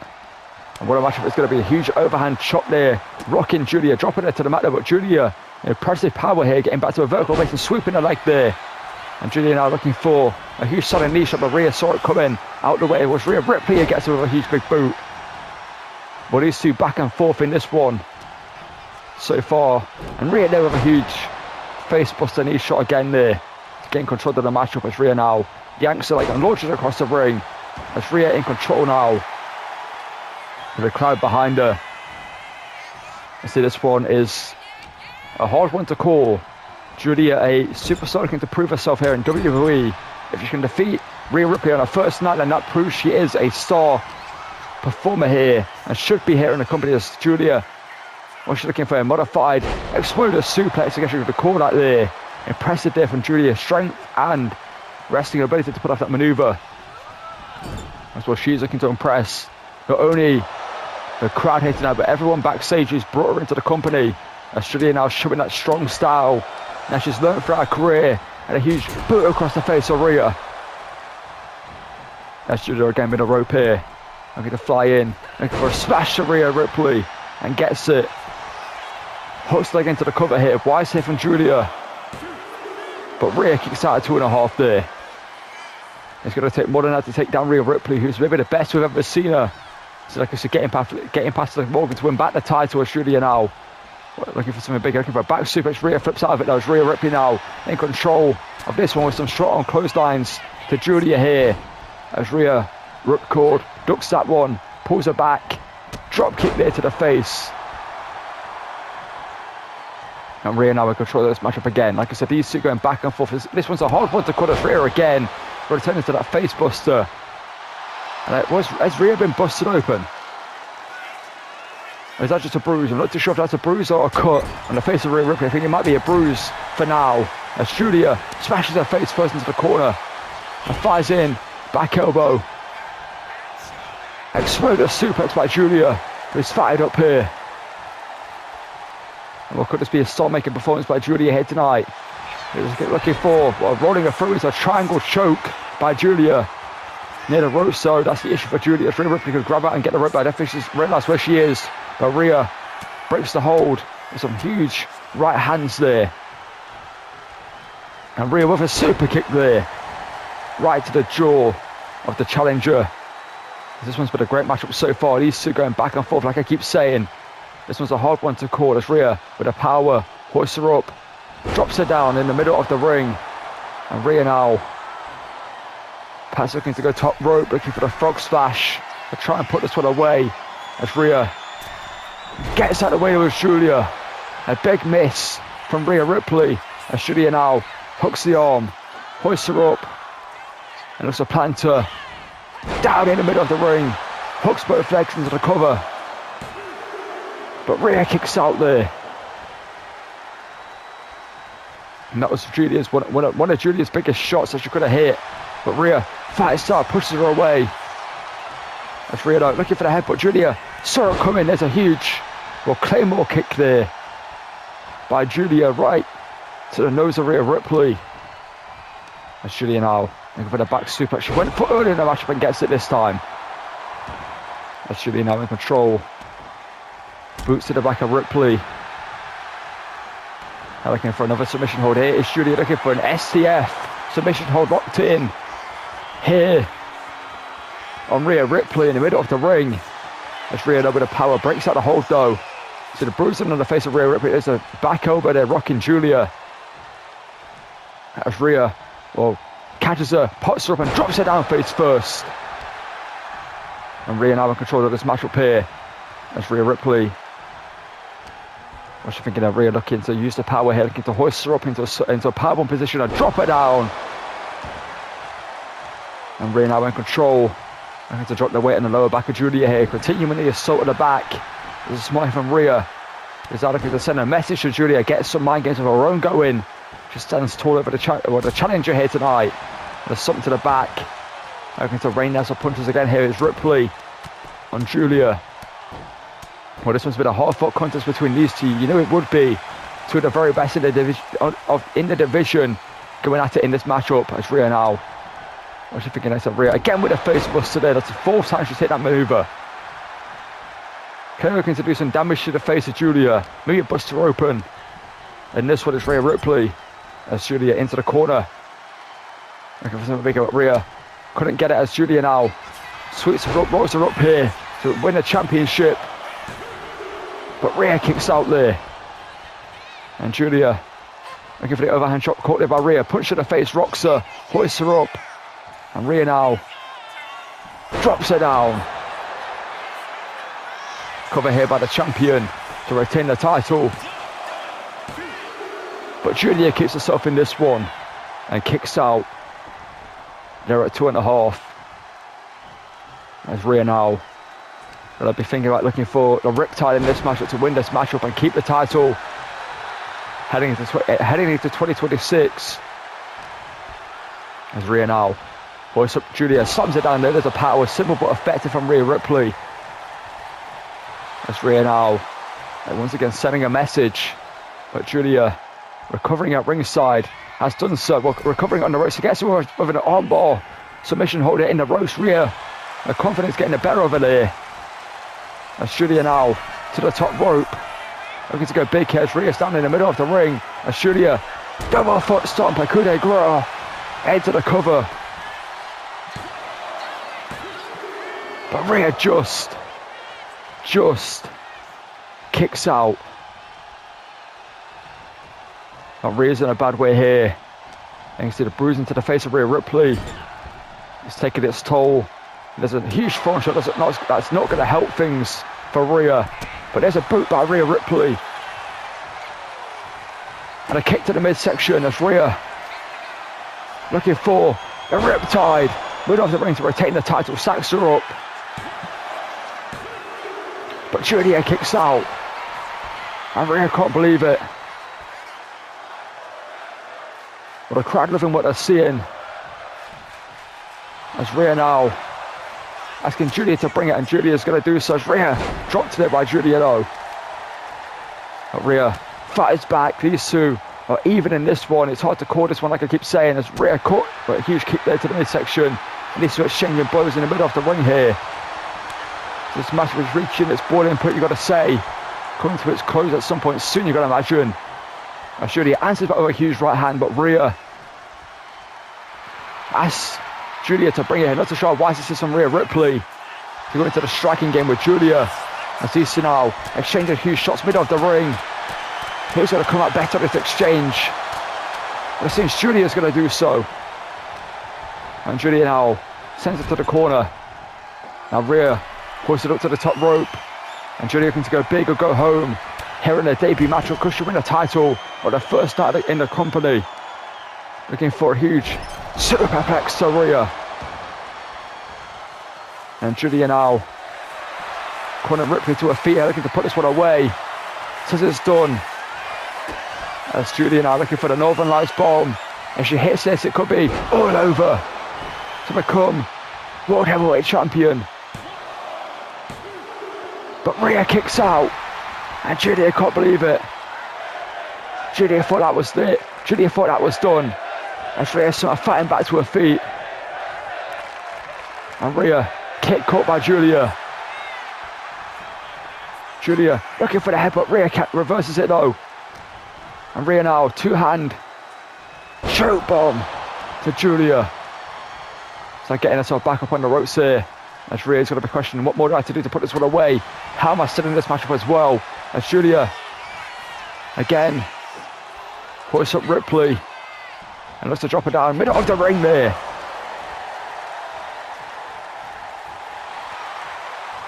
And what a matchup, it's going to be a huge overhand chop there. Rocking Giulia, dropping her to the mat there. But Giulia, impressive power here, getting back to a vertical base and swooping her leg there. And Giulia now looking for a huge solid knee shot, but Rhea saw it coming out the way. It was Rhea Ripley who gets her with a huge big boot. But these two back and forth in this one so far. And Rhea there with a huge face buster knee shot again there. Getting control of the matchup as Rhea now yanks her leg and launches her across the ring. As Rhea in control now. With the crowd behind her. I see this one is a hard one to call. Giulia, a superstar looking to prove herself here in WWE. If she can defeat Rhea Ripley on her first night, then that proves she is a star performer here and should be here in the company as Giulia. Well, she's looking for a modified exploder suplex against the corner there. Impressive there from Giulia, strength and wrestling ability to put off that maneuver. That's what she's looking to impress. Not only the crowd here tonight, but everyone backstage who's brought her into the company. As Giulia now showing that strong style. Now she's learned throughout her career, and a huge boot across the face of Rhea. That's Giulia again with a rope here. Looking to fly in, looking for a smash to Rhea Ripley, and gets it. Hooks leg into the cover here. Wise hit from Giulia. But Rhea kicks out at 2.5 there. It's going to take more than that to take down Rhea Ripley, who's maybe the best we've ever seen her. So like I said, getting past Morgan to win back the title as Giulia now. Looking for something big, looking for a back suplex. Rhea flips out of it now. It's Rhea Ripley now in control of this one with some strong clotheslines to Giulia here. As Rhea ripcord, ducks that one, pulls her back, drop kick there to the face. And Rhea now in control of this matchup again. Like I said, these two going back and forth. This one's a hard one to cut as Rhea again, returning to that face buster. And has Rhea been busted open? Or is that just a bruise? I'm not too sure if that's a bruise or a cut on the face of Rhea Ripley. I think it might be a bruise for now. As Giulia smashes her face first into the corner. And flies in. Back elbow. Exploder suplex by Giulia, who's fired up here. And what could this be a star-making performance by Giulia here tonight? Looking for rolling her through into a triangle choke by Giulia. near the rope, so that's the issue for Giulia. If Rhea Ripley could grab out and get the rope, I don't think she's realised where she is. But Rhea breaks the hold with some huge right hands there. And Rhea with a super kick there, right to the jaw of the challenger. This one's been a great matchup so far. These two going back and forth, like I keep saying. This one's a hard one to call. As Rhea with a power hoists her up, drops her down in the middle of the ring, and Rhea now perhaps looking to go top rope, looking for the frog splash to try and put this one away. As Rhea gets out of the way with Giulia, a big miss from Rhea Ripley. As Giulia now hooks the arm, hoists her up, and looks to plant her down in the middle of the ring, hooks both legs into the cover. But Rhea kicks out there. And that was Giulia's one of Giulia's biggest shots that she could have hit. But Rhea fights out, pushes her away. As Rhea though, looking for the headbutt. Giulia saw it coming. There's a huge Claymore kick there by Giulia right to the nose of Rhea Ripley. As Giulia now looking for the back suplex. She went for early in the matchup and gets it this time. As Giulia now in control. Boots to the back of Ripley. Now looking for another submission hold. Here is Giulia looking for an STF. Submission hold locked in. Here on Rhea Ripley in the middle of the ring. As Rhea with a power breaks out the hold though. So the bruising on the face of Rhea Ripley. There's a back over there rocking Giulia. As Rhea catches her, pots her up and drops her down face first. And Rhea now in control of this matchup here. As Rhea Ripley. What's she thinking of? Rhea looking to use the power here, looking to hoist her up into a powerbomb position and drop her down. And Rhea now in control. Looking to drop the weight in the lower back of Giulia here. Continuing the assault at the back. There's a smile from Rhea. Is now looking to send a message to Giulia, get some mind games of her own going. She stands tall over the challenger here tonight. There's something to the back. Looking to rain down some punches again. Here is Ripley on Giulia. Well, this one's been a hard-fought contest between these two. You know it would be. Two of the very best in the division going at it in this matchup. As Rhea now. What's she thinking next of Rhea? Again with a face buster there. That's the fourth time she's hit that maneuver. Clearly looking to do some damage to the face of Giulia. Maybe bust her open. And this one is Rhea Ripley. As Giulia into the corner. Looking for something bigger, but Rhea couldn't get it as Giulia now sweeps her up, rolls her up here to win the championship. But Rhea kicks out there. And Giulia looking for the overhand shot, caught there by Rhea. Punch to the face, rocks her, hoists her up. And Rhea now drops her down. Cover here by the champion to retain the title. But Giulia keeps herself in this one and kicks out. They're at 2.5. As Rhea now will be thinking about looking for the riptide in this matchup to win this matchup and keep the title heading into 2026. As Rhea now hoists up Giulia, slams it down there. There's a power, simple but effective from Rhea Ripley. As Rhea now once again sending a message, but Giulia recovering at ringside has done so. Well, recovering on the ropes, she gets with an armbar submission holder in the ropes. Rhea, her confidence getting the better over there. As Giulia now to the top rope, looking to go big here. As Rhea standing in the middle of the ring. As Giulia double foot stomp, a coup de grace, head to the cover. But Rhea just kicks out. But Rhea's in a bad way here. And you see the bruising to the face of Rhea Ripley. It's taking its toll. There's a huge front shot that's not going to help things for Rhea. But there's a boot by Rhea Ripley. And a kick to the midsection as Rhea looking for a riptide. Middle of the ring to retain the title. Sacks her up. But Giulia kicks out. And Rhea can't believe it. But the crowd loving what they're seeing. As Rhea now asking Giulia to bring it, and Giulia's going to do so. As Rhea dropped it by Giulia though. But Rhea fights back. These two are even in this one. It's hard to call this one like I keep saying. As Rhea caught, but a huge kick there to the midsection. Needs to exchanging blows in the middle of the ring here. This match was reaching its boiling point, you've got to say. Coming to its close at some point soon, you've got to imagine. Giulia answers back with a huge right hand, but Rhea asks Giulia to bring it in. Not too sure why this is from Rhea Ripley to go into the striking game with Giulia. As these now exchanging huge shots middle of the ring. Who's going to come out better with this exchange? It seems Giulia's going to do so. And Giulia now sends it to the corner. Now Rhea pushes it up to the top rope. And Giulia looking to go big or go home. Here in their debut match, could she win the title or the first night in the company? Looking for a huge superplex to Rhea. And Giulia now corner Ripley to her feet, looking to put this one away. Says it's done. As Giulia now looking for the Northern Lights bomb. If she hits this, it could be all over to become World Heavyweight Champion. But Rhea kicks out. And Giulia can't believe it. Giulia thought that was it. Giulia thought that was done. As Rhea sort of fighting back to her feet. And Rhea kick caught by Giulia. Giulia looking for the headbutt. Rhea reverses it though. And Rhea now two-hand choke bomb to Giulia. So getting herself back up on the ropes here. As Rhea's going to be questioning what more do I have to do to put this one away. How am I still in this matchup as well? As Giulia again puts up Ripley and looks to drop her down middle of the ring there.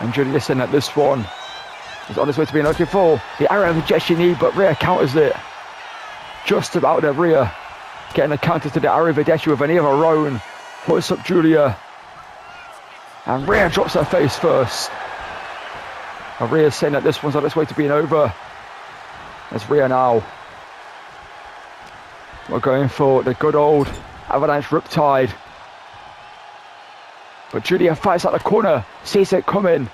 And Giulia saying that this one is on its way to being looking for the arrow of ejection knee, but Rhea counters it. Just about there, Rhea getting a counter to the arrow of ejection with a knee of her own. Puts up Giulia. And Rhea drops her face first. And Rhea's saying that this one's on its way to being over. As Rhea now, we're going for the good old Avalanche Riptide. But Giulia fights out the corner, sees it coming.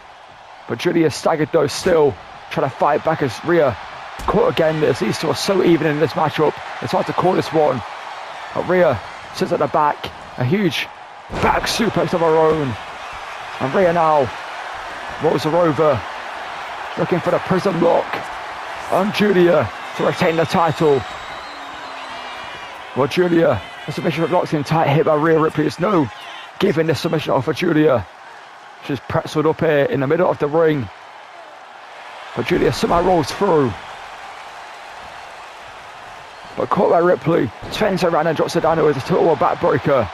But Giulia staggered though, still trying to fight back as Rhea caught again. These two are so even in this matchup. It's hard to call this one. But Rhea sits at the back, a huge back suplex of her own. And Rhea now rolls her over, looking for the prism lock on Giulia to retain the title. Well, Giulia, the submission locked in tight, hit by Rhea Ripley. It's no giving this submission off for Giulia. She's pretzeled up here in the middle of the ring. But Giulia somehow rolls through. But caught by Ripley, turns around and drops her down with a total backbreaker.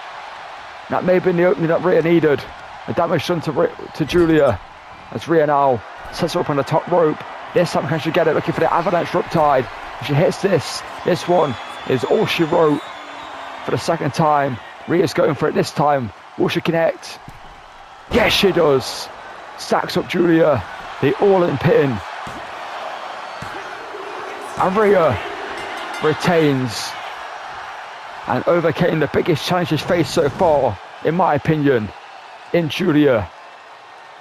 That may have been the opening that Rhea needed. The damage done to Giulia. As Rhea now sets her up on the top rope. This time can she get it, looking for the Avalanche Riptide. She hits this. This one is all she wrote for the second time. Rhea's going for it this time. Will she connect? Yes, she does. Stacks up Giulia. The all-in pin. And Rhea retains and overcame the biggest challenge she's faced so far, in my opinion, in Giulia.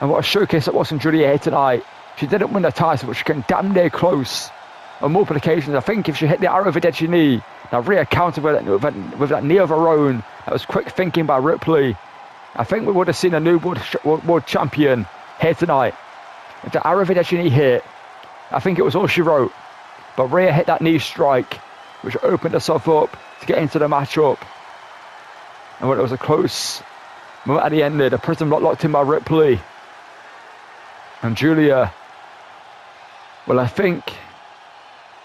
And what a showcase that was from Giulia here tonight. She didn't win the title, but she came damn near close on multiple occasions. I think if she hit the arrow of a dead knee, now Rhea countered with that knee of her own. That was quick thinking by Ripley. I think we would have seen a new world champion here tonight. If the arrow of a dead knee hit, I think it was all she wrote. But Rhea hit that knee strike, which opened herself up to get into the matchup. And when it was a close moment at the end there, the prism locked in by Ripley. And Giulia, well,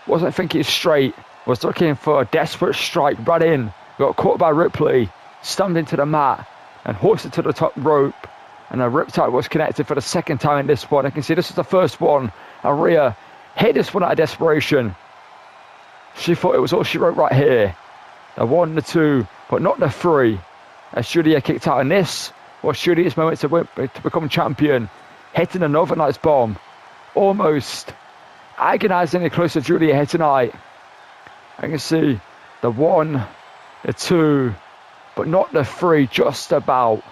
wasn't thinking straight, was looking for a desperate strike right in. Got caught by Ripley, stunned into the mat, and hoisted to the top rope. And the Riptide was connected for the second time in this one. I can see this is the first one. And Rhea hit this one out of desperation. She thought it was all she wrote right here. The 1, the 2, but not the 3. As Giulia kicked out, and this was Giulia's moment to become champion. Hitting the Northern Lights bomb. Almost agonizingly close to Giulia here tonight. I can see the 1, the 2, but not the 3, just about.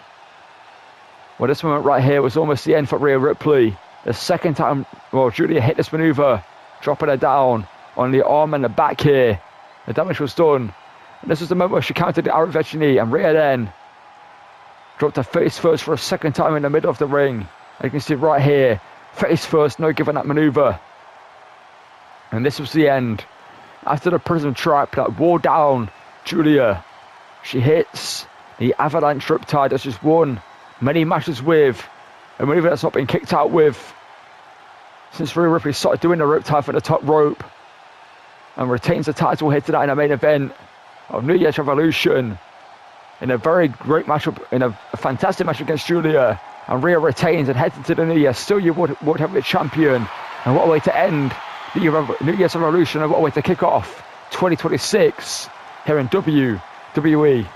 Well, this moment right here was almost the end for Rhea Ripley. The second time, well, Giulia hit this maneuver, dropping her down on the arm and the back here. The damage was done. And this was the moment where she countered the arrow of knee, and Rhea then Dropped her face first for a second time in the middle of the ring. And you can see right here, face first, no giving that maneuver. And this was the end. After the prison trap that wore down Giulia, she hits the avalanche riptide that she's won many matches with. A maneuver that's not been kicked out with since Rhea Ripley started doing the riptide for the top rope. And retains the title here tonight in the main event of New Year's Revolution. In a very great matchup, in a fantastic match against Giulia. And Rhea retains and heads into the New Year. Still your World Heavyweight Champion. And what a way to end the New Year's Revolution, and what a way to kick off 2026 here in WWE.